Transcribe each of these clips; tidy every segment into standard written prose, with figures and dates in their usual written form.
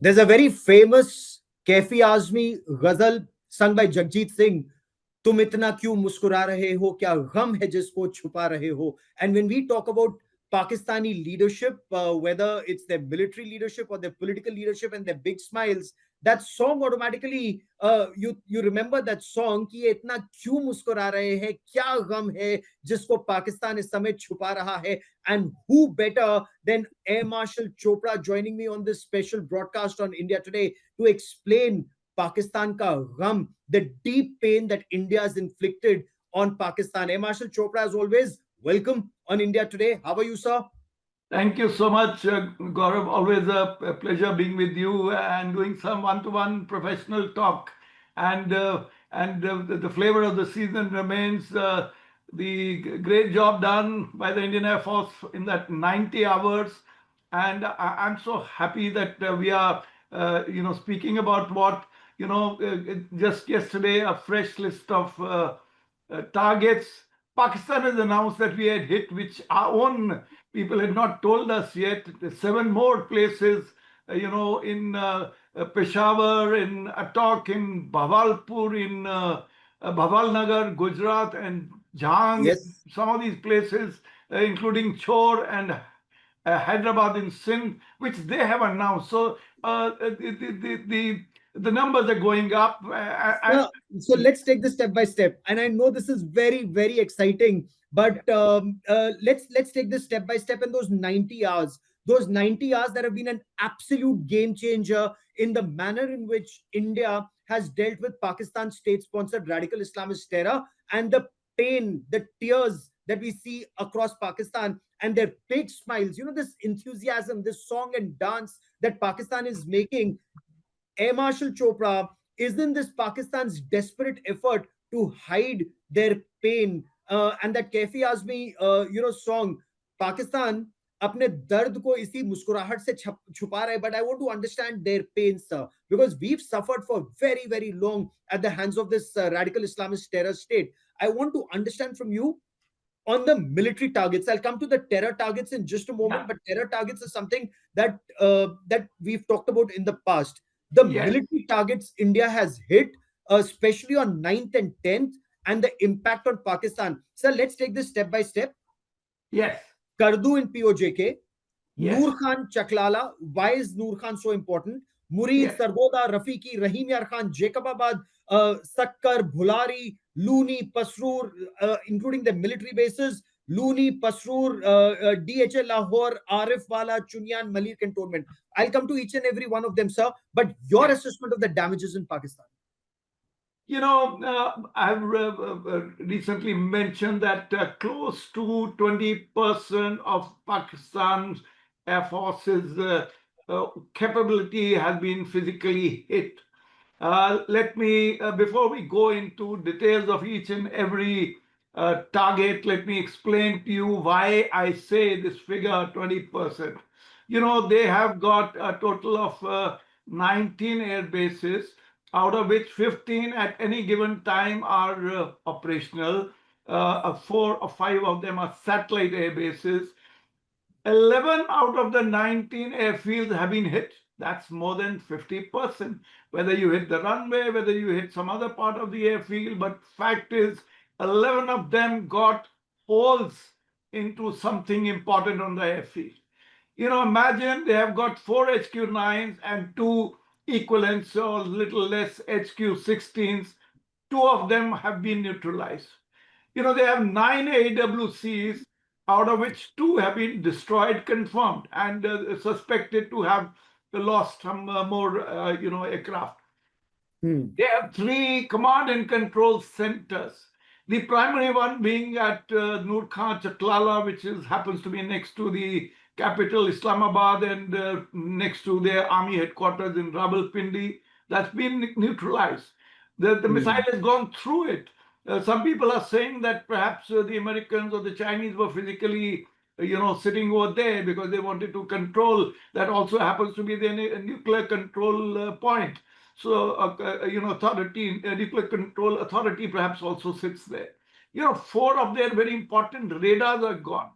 There's a very famous Kaifi Azmi ghazal sung by Jagjit Singh. तुम इतना क्यों मुस्कुरा रहे हो, क्या गम है जिसको छुपा रहे हो. And when we talk about Pakistani leadership, whether it's their military leadership or their political leadership and their big smiles, that song automatically, you remember that song कि ये इतना क्यों मुस्कुरा रहे हैं, क्या गम है जिसको पाकिस्तान इस समय छुपा रहा है. And who better than Air Marshal Chopra joining me on this special broadcast on India Today to explain Pakistan ka gham, the deep pain that India has inflicted on Pakistan. Air Marshal Chopra, as always, welcome on India Today. How are you, sir? Thank you so much, Gaurav. Always a pleasure being with you and doing some one-to-one professional talk. And the flavor of the season remains the great job done by the Indian Air Force in that 90 hours. And I'm so happy that we are, speaking about what, just yesterday, a fresh list of targets. Pakistan has announced that we had hit, which our own people had not told us yet, 7 more places, in Peshawar, in Attock, in Bhavalpur, in Bhavalnagar, Gujarat, and Jhang, Yes. some of these places, including Chor and Hyderabad in Sindh, which they have announced. So the numbers are going up. So let's take this step by step. And I know this is very, very exciting, but let's take this step by step. And those 90 hours that have been an absolute game changer in the manner in which India has dealt with Pakistan's state-sponsored radical Islamist terror, and the pain, the tears that we see across Pakistan, and their big smiles. This enthusiasm, this song and dance that Pakistan is making. Air Marshal Chopra, isn't this Pakistan's desperate effort to hide their pain? And that Kaifi Azmi, song, Pakistan अपने दर्द को इसी मुस्कुराहट से छुपा रहे. But I want to understand their pain, sir, because we've suffered for very, very long at the hands of this radical Islamist terror state. I want to understand from you on the military targets. I'll come to the terror targets in just a moment, Yeah. but terror targets is something that we've talked about in the past. The Yes. military targets India has hit, especially on 9th and 10th, and the impact on Pakistan. So let's take this step by step. Yes. Kardu in POJK, Yes. Nur Khan Chaklala. Why is Nur Khan so important? Murid, Yes. Sargodha, Rafiki, Rahim Yar Khan, Jacobabad, Sakkar, Bhulari, Luni, Pasroor, including the military bases, Luni, Pasroor, DHL Lahore, Arif Wala, Chunyan, Malir cantonment. I'll come to each and every one of them, sir. But your Yes. assessment of the damages in Pakistan. I've recently mentioned that close to 20% of Pakistan's Air Force's capability has been physically hit. Let me, before we go into details of each and every target, let me explain to you why I say this figure 20%. They have got a total of 19 air bases, out of which 15 at any given time are operational. 4 or 5 of them are satellite air bases. 11 out of the 19 airfields have been hit. That's more than 50%. Whether you hit the runway, whether you hit some other part of the airfield, but fact is, 11 of them got holes into something important on the airfield. Imagine they have got 4 HQ-9s and 2 equivalents or little less HQ-16s. 2 of them have been neutralized. They have 9 AWCs, out of which 2 have been destroyed, confirmed, and suspected to have lost some more, aircraft. They have 3 command and control centers. The primary one being at Nur Khan Chaklala, which happens to be next to the capital Islamabad and next to their army headquarters in Rawalpindi. That's been neutralized. The missile has gone through it. Some people are saying that perhaps the Americans or the Chinese were physically, sitting over there because they wanted to control. That also happens to be the nuclear control point. So, nuclear control authority perhaps also sits there. 4 of their very important radars are gone.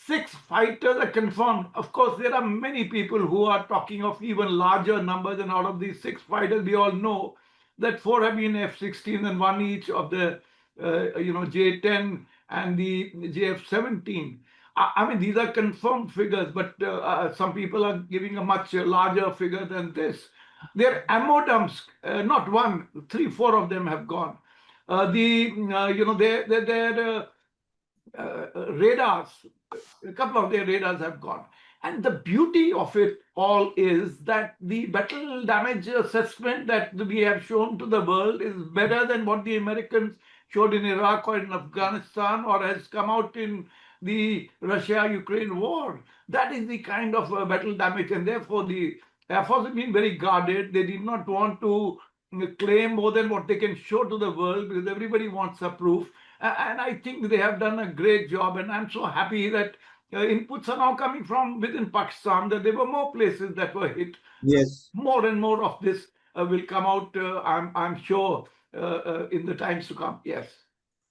6 fighters are confirmed. Of course, there are many people who are talking of even larger numbers, and out of these 6 fighters, we all know that 4 have been F-16 and one each of the J-10 and the JF-17. I mean, these are confirmed figures, but some people are giving a much larger figure than this. Their ammo dumps, not one, three, four of them have gone. Their radars, a couple of their radars have gone. And the beauty of it all is that the battle damage assessment that we have shown to the world is better than what the Americans showed in Iraq or in Afghanistan or has come out in the Russia-Ukraine war. That is the kind of battle damage, and therefore the Air Force has been very guarded. They did not want to claim more than what they can show to the world because everybody wants a proof. And I think they have done a great job. And I'm so happy that inputs are now coming from within Pakistan, that there were more places that were hit. Yes. More and more of this will come out, I'm sure, in the times to come. Yes.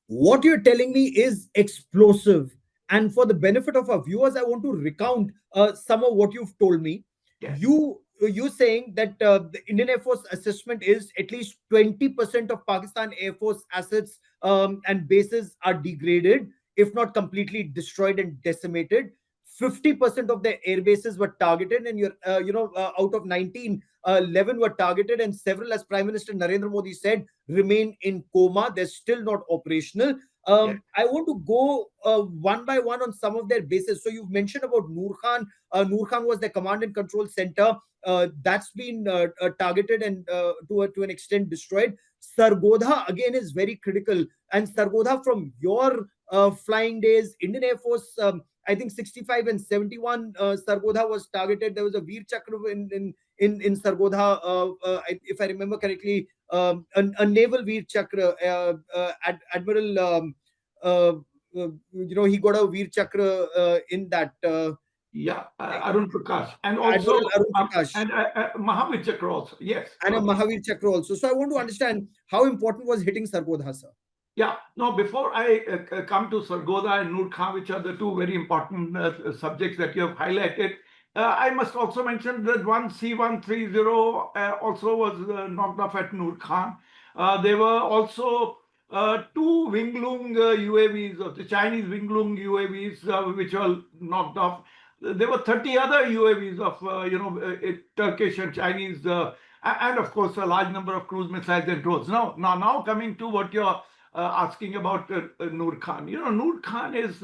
What you're telling me is explosive. And for the benefit of our viewers, I want to recount some of what you've told me. Yes. You saying that the Indian Air Force assessment is at least 20% of Pakistan Air Force assets and bases are degraded, if not completely destroyed and decimated. 50% of their air bases were targeted, and out of 19, 11 were targeted, and several, as Prime Minister Narendra Modi said, remain in coma. They're still not operational. Yes. I want to go one by one on some of their bases. So you've mentioned about Nur Khan. Nur Khan was the command and control center. That's been targeted and to an extent destroyed. Sargodha again is very critical. And Sargodha, from your flying days, Indian Air Force, I think 65 and 71, Sargodha was targeted. There was a Veer Chakra in Sargodha, if I remember correctly, a naval Veer Chakra. Admiral, he got a Veer Chakra in that. Yeah, Arun Prakash, and also Admiral Arun Prakash. Mahavir Chakra also. Yes. And a Mahavir Chakra also. So I want to understand how important was hitting Sargodha, sir. Yeah, no, before I come to Sargodha and Nur Khan, which are the two very important subjects that you have highlighted, I must also mention that one C-130 also was knocked off at Nur Khan. There were also two Winglung UAVs, of the Chinese Winglung UAVs, which were knocked off. There were 30 other UAVs of Turkish and Chinese, and of course a large number of cruise missiles and drones. Now coming to what you're asking about Nur Khan. Nur Khan is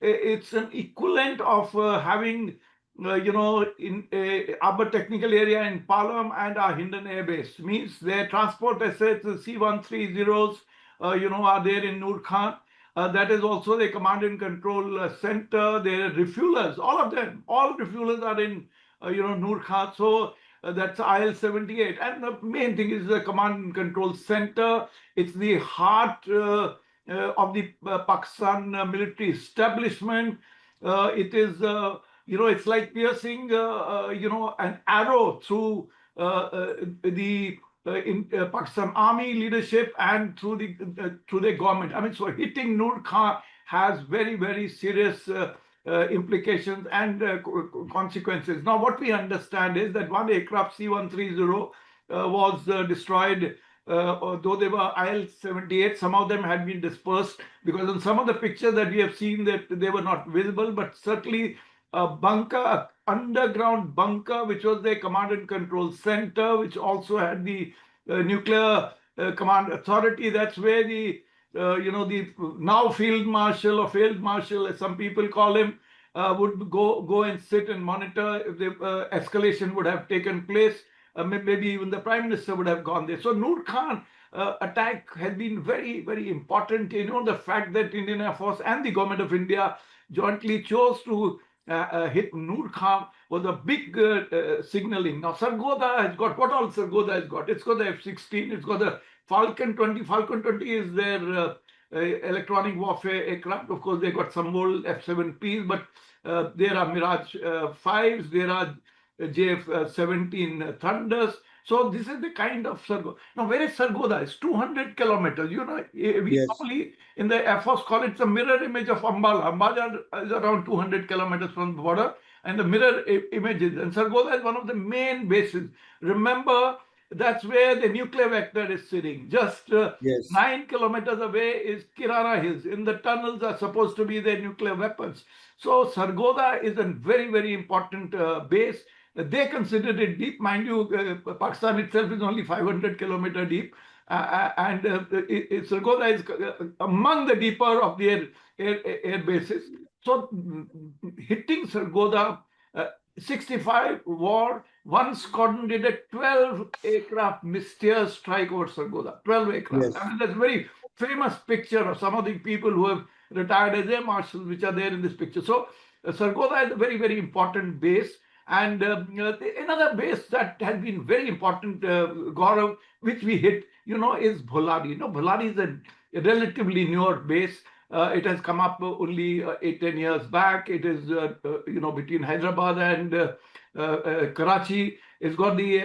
it's an equivalent of having in our technical area in Palam and our Hindon Air Base. Means their transport assets, the C-130s, are there in Nur Khan. That is also the command and control center. Their refuelers, all of them, all refuelers are in Nur Khan. So that's IL-78. And the main thing is the command and control center. It's the heart of the Pakistan military establishment. It is, it's like piercing, an arrow through the Pakistan army leadership and through the government. I mean, so hitting Nur Khan has very, very serious implications and consequences. Now, what we understand is that one aircraft C-130 was destroyed, though they were IL-78. Some of them had been dispersed because in some of the pictures that we have seen that they were not visible, but certainly a bunker, underground bunker, which was their command and control center, which also had the nuclear command authority. That's where the the now field marshal or field marshal, as some people call him, would go and sit and monitor if the escalation would have taken place. Maybe even the prime minister would have gone there. So Nur Khan attack has been very, very important. The fact that Indian Air Force and the government of India jointly chose to hit Nur Khan was a big signaling. Now Sargodha has got, what all Sargodha has got? It's got the F-16, it's got the Falcon 20. Falcon 20 is their electronic warfare aircraft. Of course, they got some old F-7Ps, but there are Mirage 5s, there are JF-17 Thunders, So this is the kind of Sargodha. Now, where is Sargodha? It's 200 kilometers. We Yes. normally in the Air Force call it the mirror image of Ambala. Ambala is around 200 kilometers from the border, and the mirror images. And Sargodha is one of the main bases. Remember, that's where the nuclear vector is sitting. Just Yes. 9 kilometers away is Kirana Hills. In the tunnels are supposed to be their nuclear weapons. So Sargodha is a very, very important base. They considered it deep. Mind you, Pakistan itself is only 500-kilometer deep. Sargodha is among the deeper of their air bases. So hitting Sargodha, 65 war, one squadron did a 12 aircraft mysterious strike over Sargodha. 12 aircraft. I Yes. mean, that's a very famous picture of some of the people who have retired as air marshals, which are there in this picture. So Sargodha is a very, very important base. And another base that has been very important, Gaurav, which we hit, is Bholari. Bholari is a relatively newer base. It has come up only 8-10 years back. It is, between Hyderabad and Karachi. It's got the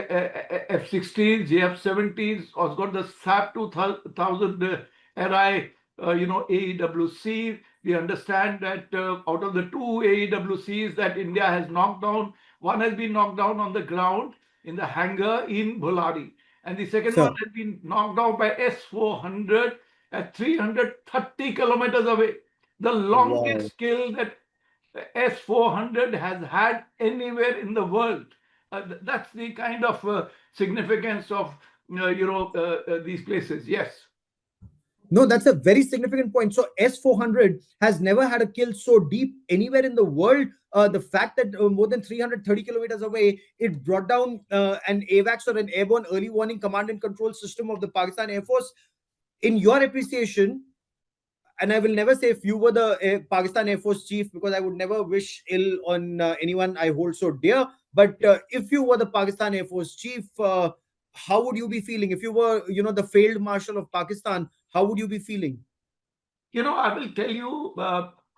F-16s, the F-70s. It's got the SAP 2000 RI, AEWC. We understand that out of the two AEWCs that India has knocked down, one has been knocked down on the ground in the hangar in Bholari. And the second one Sir. has been knocked down by S-400 at 330 kilometers away. The Wow. longest kill that S-400 has had anywhere in the world. That's the kind of significance of these places. Yes. No, that's a very significant point. So S-400 has never had a kill so deep anywhere in the world. The fact that more than 330 kilometers away, it brought down an AVAX or an airborne early warning command and control system of the Pakistan Air Force. In your appreciation, and I will never say if you were the Pakistan Air Force chief, because I would never wish ill on anyone I hold so dear. But if you were the Pakistan Air Force chief, how would you be feeling? If you were, the failed marshal of Pakistan, how would you be feeling? I will tell you,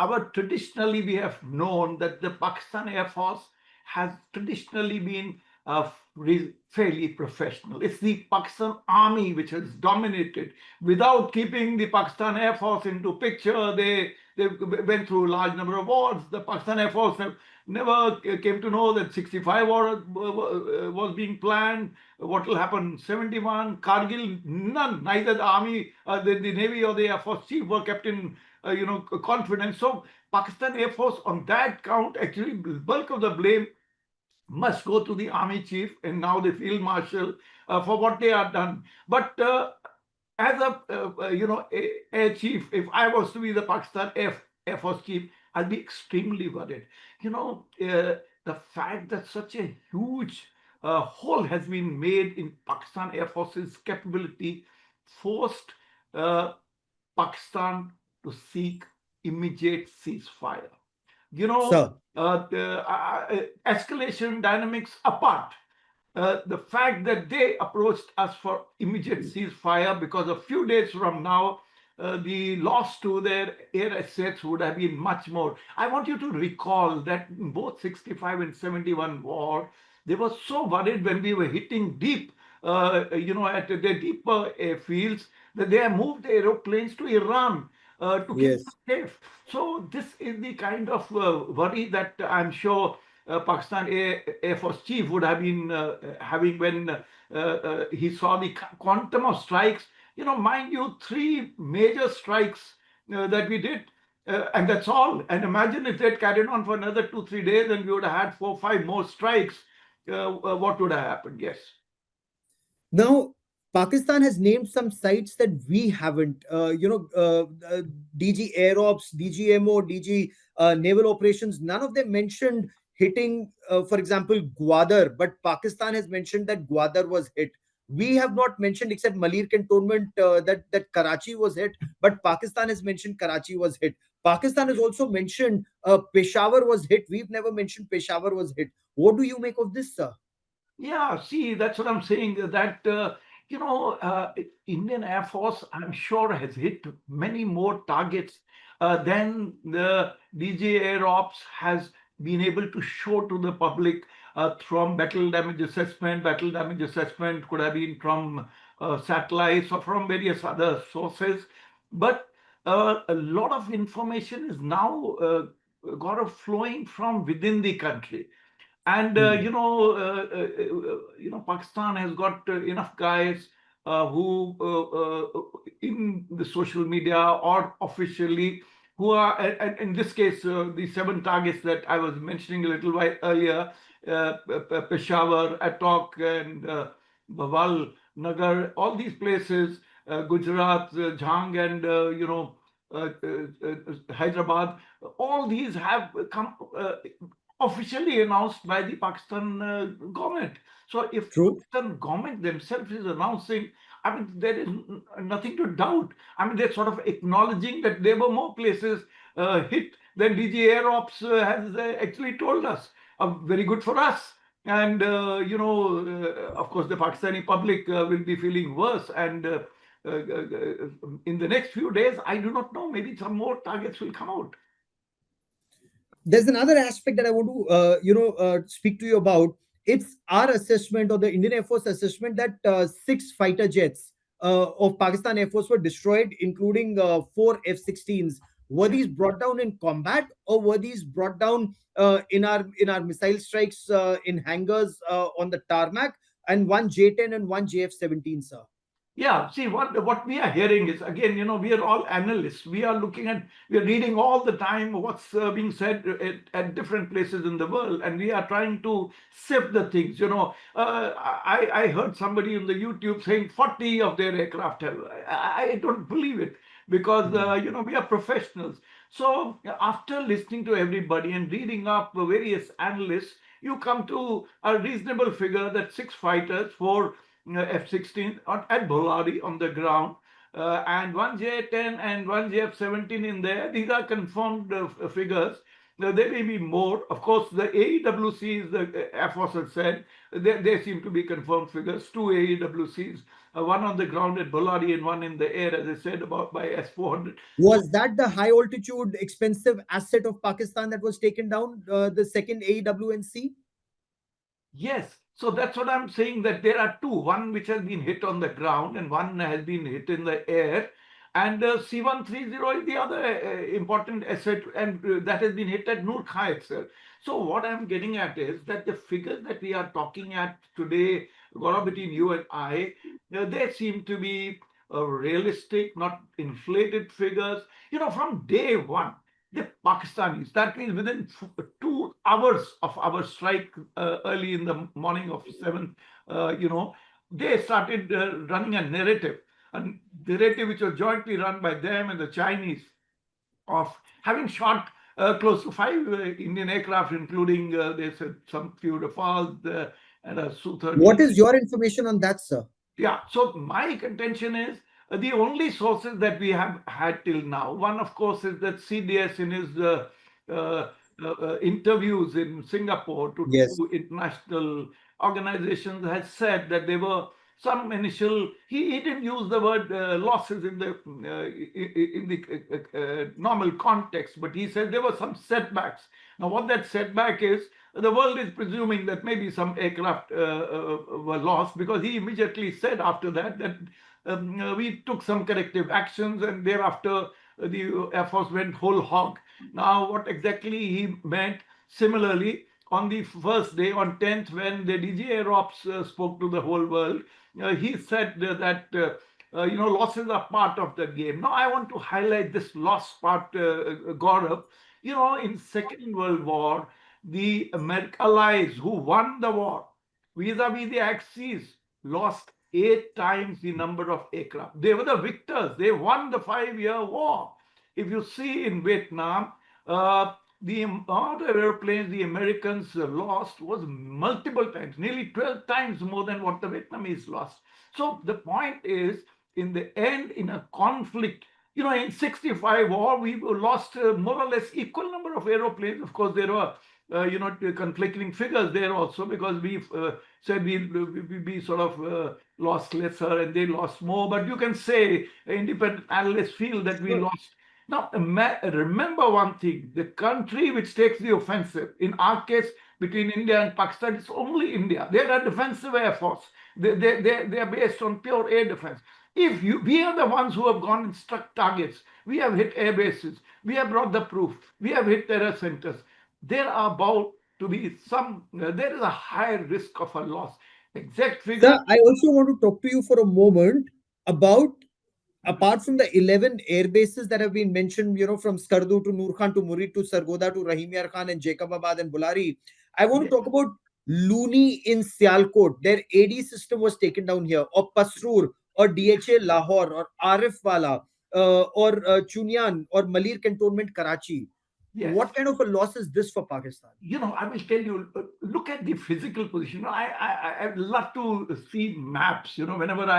our traditionally we have known that the Pakistan Air Force has traditionally been fairly professional. It's the Pakistan Army which has dominated without keeping the Pakistan Air Force into picture. They went through a large number of wars. The Pakistan Air Force never came to know that 65 war was being planned. What will happen 71, Kargil, none. Neither the army, the navy or the air force chief were kept in confidence. So Pakistan Air Force on that count, actually bulk of the blame must go to the army chief and now the field marshal for what they have done. But as a air chief, if I was to be the Pakistan Air Force chief, I'd be extremely worried. The fact that such a huge hole has been made in Pakistan Air Force's capability forced uh, Pakistan to seek immediate ceasefire. You know, Sir. escalation dynamics apart, the fact that they approached us for immediate ceasefire because a few days from now, the loss to their air assets would have been much more. I want you to recall that in both 65 and 71 war, they were so worried when we were hitting deep, at the deeper airfields, that they have moved aeroplanes to Iran to keep Yes. us safe. So this is the kind of worry that I'm sure Pakistan Air Force chief would have been having when he saw the quantum of strikes. Mind you, three major strikes that we did, and that's all. And imagine if they'd carried on for another 2-3 days and we would have had 4-5 more strikes, what would have happened? Yes. Now, Pakistan has named some sites that we haven't. DG Air Ops, DGMO, DG Naval Operations, none of them mentioned hitting, for example, Gwadar, but Pakistan has mentioned that Gwadar was hit. We have not mentioned, except Malir Cantonment, that Karachi was hit, but Pakistan has mentioned Karachi was hit. Pakistan has also mentioned Peshawar was hit. We've never mentioned Peshawar was hit. What do you make of this, sir? Yeah, see, that's what I'm saying. That Indian Air Force, I'm sure, has hit many more targets than the DJ Air Ops has been able to show to the public. from battle damage assessment could have been from satellites or from various other sources. But a lot of information is now flowing from within the country. And Hmm. Pakistan has got enough guys who in the social media or officially who are, and in this case, the 7 targets that I was mentioning a little while earlier, Peshawar, Attock, and Bawal, Nagar, all these places, Gujarat, Jhang, and Hyderabad, all these have come officially announced by the Pakistan government. So if True. Pakistan government themselves is announcing, I mean, there is nothing to doubt. I mean, they're sort of acknowledging that there were more places hit than DG Air Ops has actually told us. Very good for us. And, of course, the Pakistani public will be feeling worse. And in the next few days, I do not know, maybe some more targets will come out. There's another aspect that I want to speak to you about. It's our assessment, or the Indian Air Force assessment, that 6 fighter jets of Pakistan Air Force were destroyed, including 4 F-16s. Were these brought down in combat, or were these brought down in our missile strikes in hangars on the tarmac? And one J-10 and one JF-17, sir. Yeah, see what we are hearing is, again, we are all analysts. We are reading all the time what's being said at different places in the world, and we are trying to sift the things. I heard somebody on the YouTube saying 40 of their aircraft have. I don't believe it, because Hmm. we are professionals. So after listening to everybody and reading up various analysts, you come to a reasonable figure that 6 fighters, 4 F-16 at Bolari on the ground, and one J-10 and one JF-17 in there. These are confirmed figures. There may be more. Of course, the AEWCs, the Air Force has said, they seem to be confirmed figures. 2 AEWCs, one on the ground at Bolari and one in the air, as I said, about by S-400. Was that the high altitude expensive asset of Pakistan that was taken down, the second AEWNC? Yes, so that's what I'm saying, that there are two, one which has been hit on the ground and one has been hit in the air. And C-130 is the other important asset, and that has been hit at Nur Khan itself. So what I'm getting at is that the figures that we are talking at today, Gaurav, between you and I, they seem to be realistic, not inflated figures. From day one, the Pakistanis, that means within 2 hours of our strike early in the morning of 7th, they started running a narrative which was jointly run by them and the Chinese, of having shot close to 5 Indian aircraft, including, they said, some few Rafales and a What Su-30. is your information on that, sir? Yeah, so my contention is the only sources that we have had till now. One, of course, is that CDS in his uh, interviews in Singapore to Yes. two international organizations has said that there were some initial. He didn't use the word losses in the normal context, but he said there were some setbacks. Now, what that setback is, the world is presuming that maybe some aircraft were lost, because he immediately said after that we took some corrective actions, and thereafter the Air Force went whole hog. Now, what exactly he meant, similarly, on the first day, on 10th, when the DG Air Ops spoke to the whole world, he said that losses are part of the game. Now, I want to highlight this loss part, Gaurav. In Second World War, the American allies who won the war vis-a-vis the Axis lost 8 times the number of aircraft. They were the victors. They won the 5-year war. If you see in Vietnam, the amount of airplanes the Americans lost was multiple times, nearly 12 times more than what the Vietnamese lost. So the point is, in the end, in a conflict, in 65 war, we lost more or less equal number of aeroplanes. Of course, there were conflicting figures there also, because we said we sort of lost lesser and they lost more. But you can say independent analysts feel that we Sure. lost. Now, remember one thing: the country which takes the offensive, in our case, between India and Pakistan, it's only India. They are a defensive air force. They are based on pure air defense. If we are the ones who have gone and struck targets, we have hit air bases, we have brought the proof, we have hit terror centers. There are about to be there is a high risk of a loss. Exact figure. Sir, I also want to talk to you for a moment about, apart from the 11 air bases that have been mentioned, from Skardu to Nur Khan to Murid to Sargodha to Rahim Yar Khan and Jacobabad and Bulari, I want to talk about Looney in Sialkot. Their AD system was taken down here, or Pasrur, or DHA Lahore, or Arif Wala, or Chunian, or Malir Cantonment, Karachi. Yes. What kind of a loss is this for Pakistan? I will tell you, look at the physical position. I'd love to see maps, whenever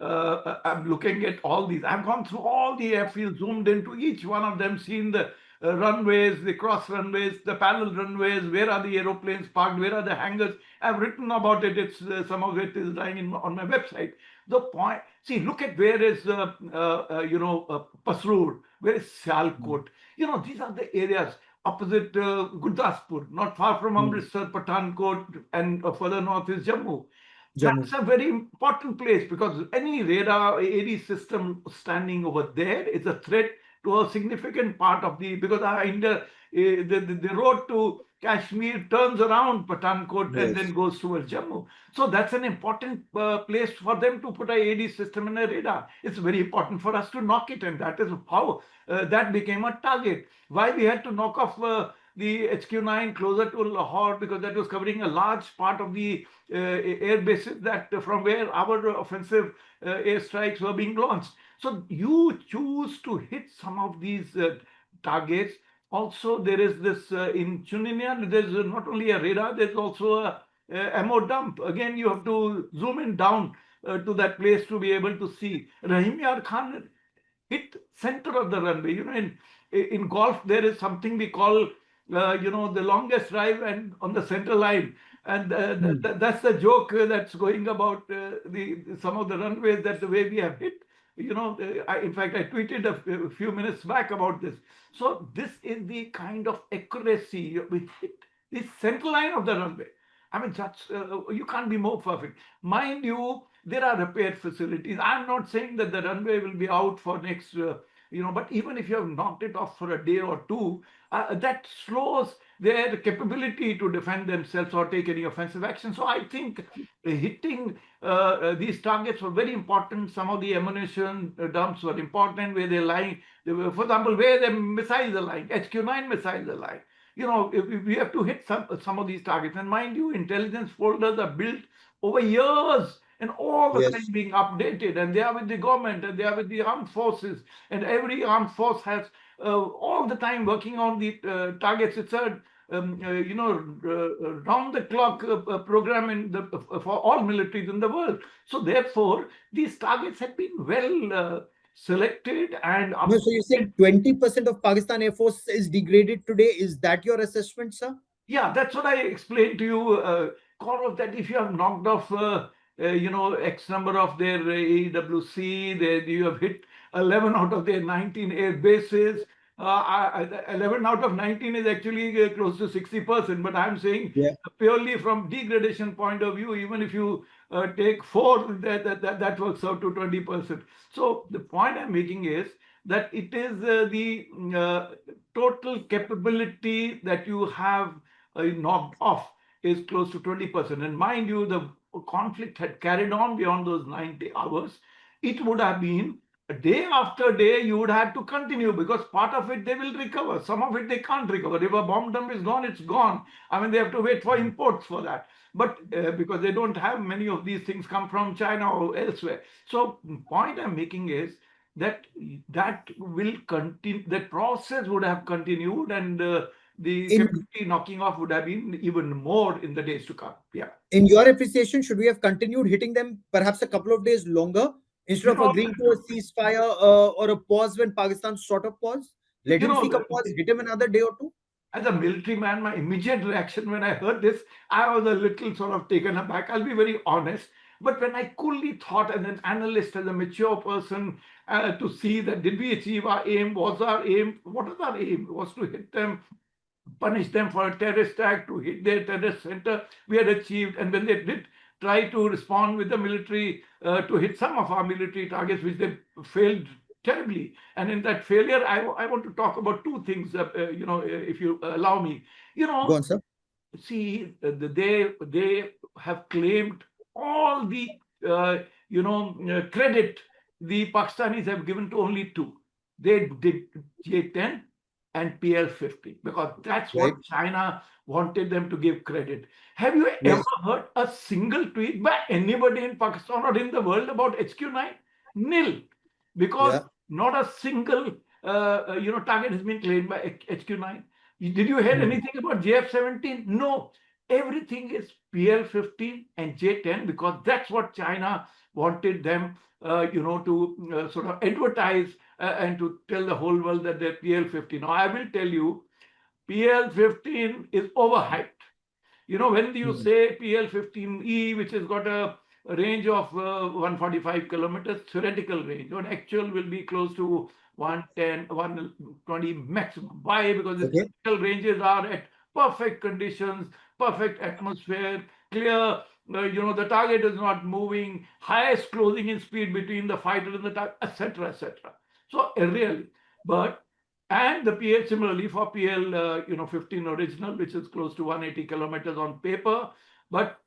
I'm looking at all these. I've gone through all the airfields, zoomed into each one of them, seen the runways, the cross runways, the parallel runways, where are the aeroplanes parked, where are the hangars. I've written about it. It's some of it is lying on my website. The point, see, look at where is, Pasrur, where is Sialkot. These are the areas opposite Gurdaspur, not far from Amritsar, Pathankot, and further north is Jammu. Jammu. That's a very important place because any radar AD system standing over there is a threat to a significant part of because the road to Kashmir turns around Pathankot and Yes. then goes towards Jammu. So that's an important place for them to put a AD system in a radar. It's very important for us to knock it, and that is how that became a target. Why we had to knock off the HQ9 closer to Lahore, because that was covering a large part of the air bases that from where our offensive airstrikes were being launched. So you choose to hit some of these targets. Also, there is this in Chuninian, there's not only a radar, there's also a ammo dump. Again, you have to zoom in down to that place to be able to see. Rahim Yar Khan hit center of the runway. In golf, there is something we call, the longest drive and on the center line. And that's the joke that's going about some of the runways, that the way we have hit. In fact, I tweeted a few minutes back about this. So this is the kind of accuracy we hit the center line of the runway. I mean, you can't be more perfect. Mind you, there are repair facilities. I'm not saying that the runway will be out for next, but even if you have knocked it off for a day or two, that slows their capability to defend themselves or take any offensive action. So I think hitting these targets were very important. Some of the ammunition dumps were important, where they're lying. For example, where the missiles are lying, HQ9 missiles are lying. We have to hit some of these targets. And mind you, intelligence folders are built over years and all the time Yes. being updated, and they are with the government and they are with the armed forces, and every armed force has all the time working on the targets. It's a round the clock program for all militaries in the world. So therefore, these targets have been well selected and No, so you're updated. saying 20% of Pakistan Air Force is degraded today. Is that your assessment, sir? Yeah, that's what I explained to you, Gaurav, that if you have knocked off, X number of their AWC, you have hit 11 out of their 19 air bases. 11 out of 19 is actually close to 60%, but I'm saying Yeah. purely from degradation point of view, even if you take four, that works out to 20%. So the point I'm making is that it is the total capability that you have knocked off is close to 20%. And mind you, the conflict had carried on beyond those 90 hours. It would have been day after day, you would have to continue, because part of it they will recover. Some of it they can't recover. If a bomb dump is gone, it's gone. I mean, they have to wait for imports for that. But because they don't have many of these things come from China or elsewhere. So the point I'm making is that will continue. That process would have continued, and the In capacity knocking off would have been even more in the days to come. Yeah. in your appreciation, should we have continued hitting them perhaps a couple of days longer instead You of know, agreeing to a ceasefire or a pause when Pakistan sort of pause? Let you him know, seek a pause, hit him another day or two. as a military man, my immediate reaction when I heard this, I was a little sort of taken aback. I'll be very honest. But when I coolly thought, as an analyst, as a mature person, to see that did we achieve our aim? Was our aim? What is our aim? Was to hit them punish them for a terrorist act, to hit their terrorist center, we had achieved. And when they did try to respond with the military to hit some of our military targets, which they failed terribly. And in that failure, I want to talk about two things, if you allow me. You Go know, on, sir. see, they have claimed all the credit the Pakistanis have given to only two. They did J-10 and PL-50 because that's Right. what China wanted them to give credit. Have you ever Yes. heard a single tweet by anybody in Pakistan or in the world about HQ-9? Nil, because Yeah. not a single target has been claimed by HQ-9. Did you hear Hmm. anything about JF-17? No. Everything is PL-15 and J-10 because that's what China wanted them, to sort of advertise and to tell the whole world that they're PL-15. Now, I will tell you, PL-15 is overhyped. When you Hmm. say PL-15E, which has got a range of 145 kilometers, theoretical range, on actual will be close to 110, 120 maximum. Why? Because its Okay. theoretical ranges are at perfect conditions, perfect atmosphere, clear, the target is not moving, highest closing in speed between the fighter and the target, etc., etc. So, really, but and the PL similarly for PL 15 original, which is close to 180 kilometers on paper. But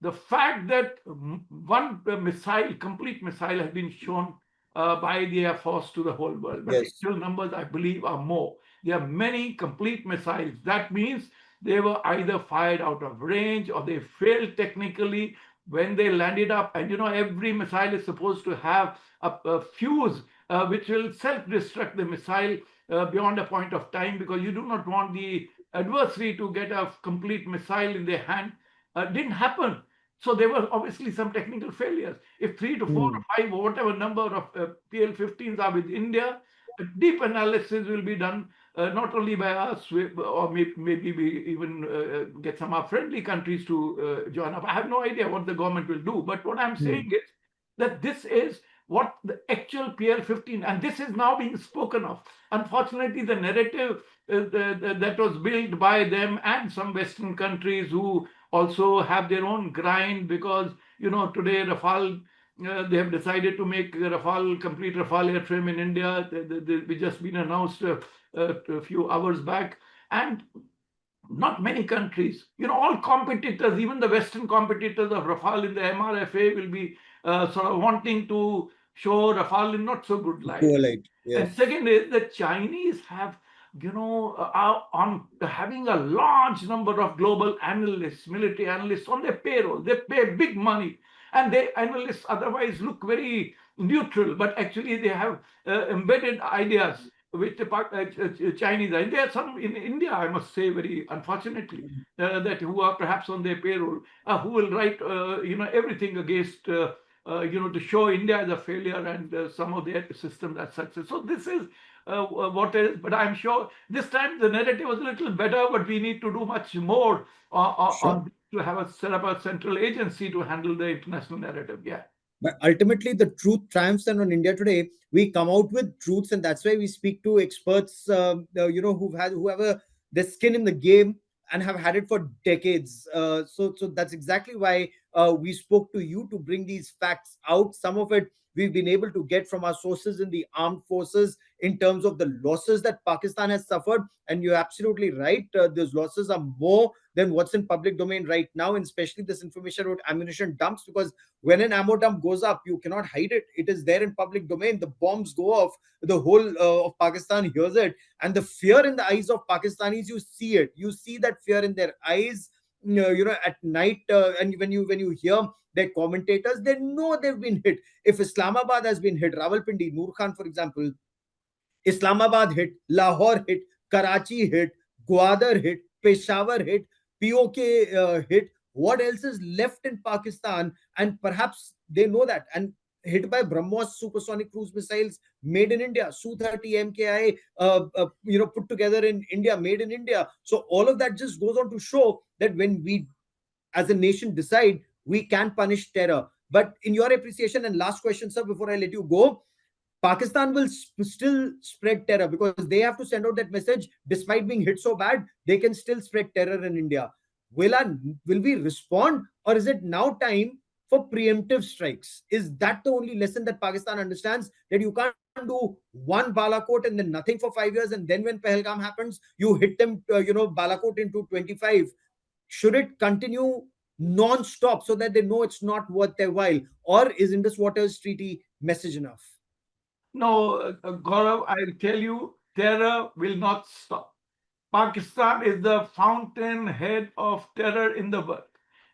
the fact that one missile, complete missile, has been shown by the Air Force to the whole world, but Yes. actual numbers, I believe, are more. There are many complete missiles. That means they were either fired out of range or they failed technically when they landed up. And every missile is supposed to have a fuse which will self-destruct the missile beyond a point of time, because you do not want the adversary to get a complete missile in their hand. Didn't happen. So there were obviously some technical failures. If three to four Hmm. or five or whatever number of PL-15s are with India, a deep analysis will be done, not only by us, or maybe we even get some of our friendly countries to join up. I have no idea what the government will do, but what I'm Hmm. saying is that this is what the actual PL-15, and this is now being spoken of. Unfortunately, the narrative that was built by them and some Western countries who also have their own grind, because today Rafale, they have decided to make Rafale, complete Rafale airframe in India. We just been announced a few hours back, and not many countries, all competitors, even the Western competitors of Rafale in the MRFA, will be sort of wanting to show Rafale in not so good light. Poor light. And Yes. second is the Chinese have, are on having a large number of global analysts, military analysts on their payroll. They pay big money, and they analysts otherwise look very neutral, but actually they have embedded ideas which the Chinese are. And there are some in India, I must say, very unfortunately, that who are perhaps on their payroll, who will write, everything against. To show India as a failure and some of their systems as success. So this is what is. But I'm sure this time the narrative was a little better. But we need to do much more Sure. on to have a set up a central agency to handle the international narrative. Yeah. But ultimately, the truth triumphs, and on India Today, we come out with truths, and that's why we speak to experts, who have their skin in the game and have had it for decades. So that's exactly why we spoke to you to bring these facts out. Some of it we've been able to get from our sources in the armed forces in terms of the losses that Pakistan has suffered. And you're absolutely right; those losses are more than what's in public domain right now, and especially this information about ammunition dumps, because when an ammo dump goes up, you cannot hide it. It is there in public domain. The bombs go off. The whole of Pakistan hears it, and the fear in the eyes of Pakistanis, you see it. You see that fear in their eyes. At night, and when you hear their commentators, they know they've been hit. If Islamabad has been hit, Rawalpindi, Nur Khan, for example, Islamabad hit, Lahore hit, Karachi hit, Gwadar hit, Peshawar hit, POK hit. What else is left in Pakistan? And perhaps they know that. And hit by BrahMos supersonic cruise missiles made in India, Su-30 MKI, put together in India, made in India. So all of that just goes on to show that when we, as a nation, decide, we can punish terror. But in your appreciation, and last question, sir, before I let you go, Pakistan will still spread terror because they have to send out that message. Despite being hit so bad, they can still spread terror in India. Will our, will we respond, or is it now time for preemptive strikes? Is that the only lesson that Pakistan understands, that you can't do one Balakot and then nothing for 5 years, and then when Pahalgam happens, you hit them, Balakot into 25? Should it continue non-stop so that they know it's not worth their while, or is Indus Waters Treaty message enough? No, Gaurav, I'll tell you, terror will not stop. Pakistan is the fountainhead of terror in the world.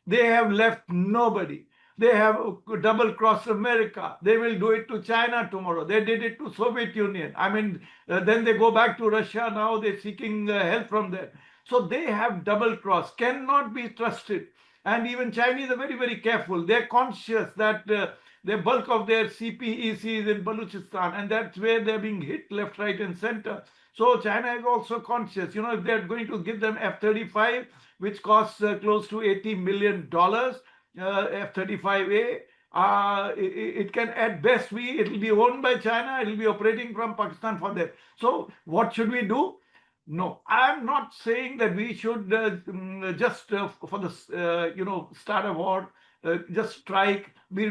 They have left nobody. They have double crossed America. They will do it to China tomorrow. They did it to Soviet Union. I mean, then they go back to Russia. Now they're seeking help from there. So they have double crossed, cannot be trusted. And even Chinese are very, very careful. They're conscious that the bulk of their CPEC is in Balochistan, and that's where they're being hit left, right, and center. So China is also conscious. If they're going to give them F-35, which costs close to $80 million, F-35A, it can at best it'll be owned by China. It'll be operating from Pakistan for them. So what should we do? No, I'm not saying that we should just for the start a war, just strike, be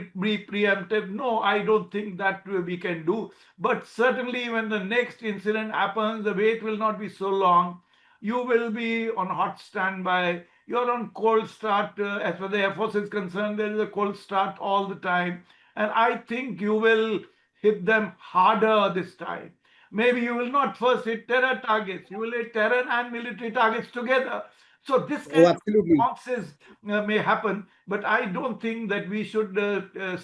preemptive. No, I don't think that we can do. But certainly, when the next incident happens, the wait will not be so long. You will be on hot standby. You're on cold start. As far as the Air Force is concerned, there is a cold start all the time, and I think you will hit them harder this time. Maybe you will not first hit terror targets, you will hit terror and military targets together. So this Oh, kind of absolutely. responses may happen, but I don't think that we should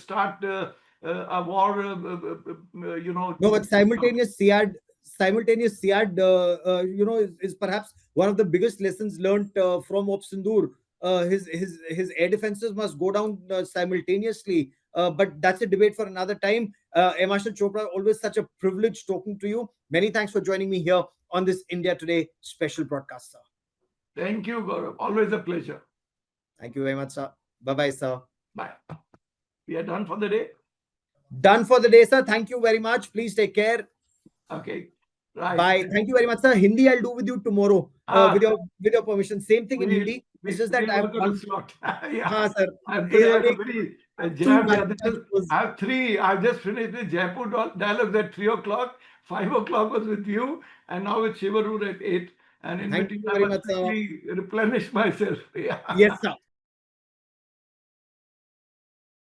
start a war, No, but simultaneous SIAD, is perhaps one of the biggest lessons learned from Op Sindoor. His air defenses must go down simultaneously. But that's a debate for another time. Air Marshal Chopra, always such a privilege talking to you. Many thanks for joining me here on this India Today special broadcast, sir. Thank you, Gaurav. Always a pleasure. Thank you very much, sir. Bye bye, sir. Bye. We are done for the day. Done for the day, sir. Thank you very much. Please take care. Okay. Right. Bye. Thank you very much, sir. Hindi I'll do with you tomorrow. Ah, With your permission. Same thing in we, Hindi. It's we, just that we'll I have work on a one. slot. Yeah. हाँ sir. Today I ये have a एक very two jam. Yeah, back-to-back shows. I have three. I've just finished the Jaipur dialogues at 3 o'clock. 5 o'clock was with you, and now with Shivarur at 8. And in Thank between, you I very must much, sir. quickly replenish myself. Yeah. Yes, sir.